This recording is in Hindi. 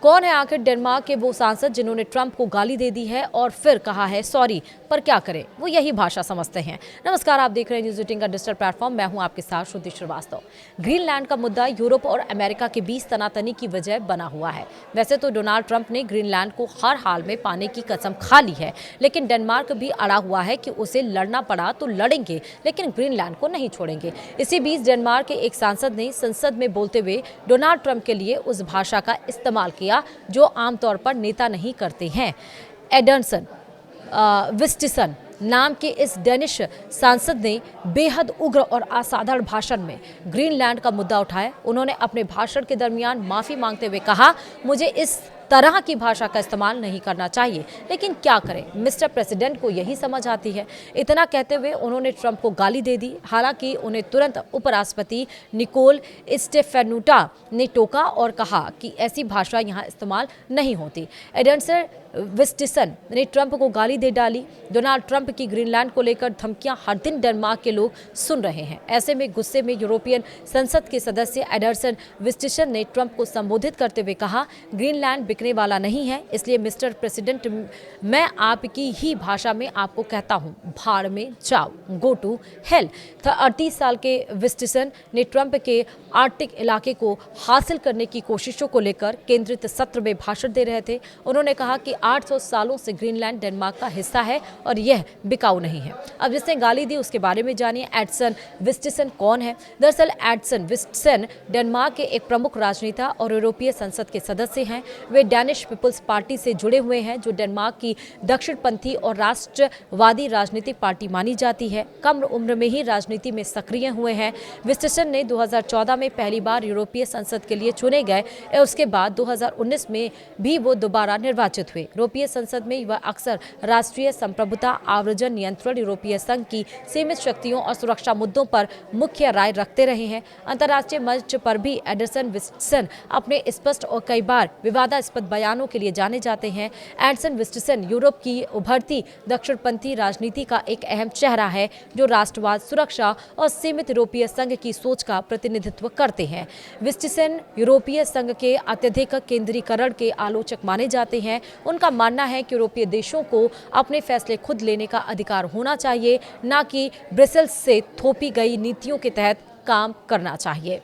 कौन है आखिर डेनमार्क के वो सांसद जिन्होंने ट्रंप को गाली दे दी है और फिर कहा है सॉरी, पर क्या करें, वो यही भाषा समझते हैं। नमस्कार, आप देख रहे हैं न्यूज़ 18 का डिजिटल प्लेटफॉर्म। मैं हूं आपके साथ श्रुति श्रीवास्तव। ग्रीनलैंड का मुद्दा यूरोप और अमेरिका के बीच तनातनी की वजह बना हुआ है। वैसे तो डोनाल्ड ट्रंप ने ग्रीनलैंड को हर हाल में पाने की कसम खा ली है, लेकिन डेनमार्क भी अड़ा हुआ है कि उसे लड़ना पड़ा तो लड़ेंगे, लेकिन ग्रीनलैंड को नहीं छोड़ेंगे। इसी बीच डेनमार्क के एक सांसद ने संसद में बोलते हुए डोनाल्ड ट्रंप के लिए उस भाषा का इस्तेमाल किया जो आमतौर पर नेता नहीं करते हैं। एडर्सन विस्टिसन नाम के इस डेनिश सांसद ने बेहद उग्र और असाधारण भाषण में ग्रीनलैंड का मुद्दा उठाया। उन्होंने अपने भाषण के दरमियान माफी मांगते हुए कहा, मुझे इस तरह की भाषा का इस्तेमाल नहीं करना चाहिए, लेकिन क्या करें, मिस्टर प्रेसिडेंट को यही समझ आती है। इतना कहते हुए उन्होंने ट्रंप को गाली दे दी। हालांकि उन्हें तुरंत उपराष्ट्रपति निकोल स्टेफेनुटा ने टोका और कहा कि ऐसी भाषा यहां इस्तेमाल नहीं होती। एडर्सन विस्टिसन ने ट्रंप को गाली दे डाली। डोनाल्ड ट्रंप की ग्रीनलैंड को लेकर धमकियां हर दिन डेनमार्क के लोग सुन रहे हैं। ऐसे में गुस्से में यूरोपियन संसद के सदस्य एडर्सन विस्टिसन ने ट्रंप को संबोधित करते हुए कहा, ग्रीनलैंड बिकने वाला नहीं है, इसलिए मिस्टर प्रेसिडेंट मैं आपकी ही भाषा में आपको कहता हूं, भाड़ में जाओ, गो टू हेल। 38 साल के विस्टिसन ने ट्रंप के आर्कटिक इलाके को हासिल करने की कोशिशों को लेकर केंद्रित सत्र में भाषण दे रहे थे। उन्होंने कहा कि 800 सालों से ग्रीनलैंड डेनमार्क का हिस्सा है और यह बिकाऊ नहीं है। अब जिसने गाली दी उसके बारे में जानिए। एडर्सन विस्टिसन कौन है? दरअसल एडर्सन विस्टिसन डेनमार्क के एक प्रमुख राजनेता और यूरोपीय संसद के सदस्य हैं। वे डैनिश पीपल्स पार्टी से जुड़े हुए हैं, जो डेनमार्क की दक्षिणपंथी और राष्ट्रवादी राजनीतिक पार्टी मानी जाती है। कम उम्र में ही राजनीति में सक्रिय हुए हैं। विस्टिसन ने 2014 में पहली बार यूरोपीय संसद के लिए चुने गए। उसके बाद 2019 में भी वो दोबारा निर्वाचित हुए। यूरोपीय संसद में वह अक्सर राष्ट्रीय संप्रभुता, आव्रजन नियंत्रण, यूरोपीय संघ की सीमित शक्तियों और सुरक्षा मुद्दों पर मुख्य राय रखते रहे हैं। अंतर्राष्ट्रीय मंच पर भी एडर्सन विस्टिसन अपने स्पष्ट और कई बार विवादास्पद बयानों के लिए जाने जाते हैं। एडर्सन विस्टिसन यूरोप की उभरती दक्षिणपंथी राजनीति का एक अहम चेहरा है, जो राष्ट्रवाद, सुरक्षा और सीमित यूरोपीय संघ की सोच का प्रतिनिधित्व करते हैं। विस्टिसन यूरोपीय संघ के अत्यधिक केंद्रीकरण के आलोचक माने जाते हैं। उनका मानना है कि यूरोपीय देशों को अपने फैसले खुद लेने का अधिकार होना चाहिए, न कि ब्रसेल्स से थोपी गई नीतियों के तहत काम करना चाहिए।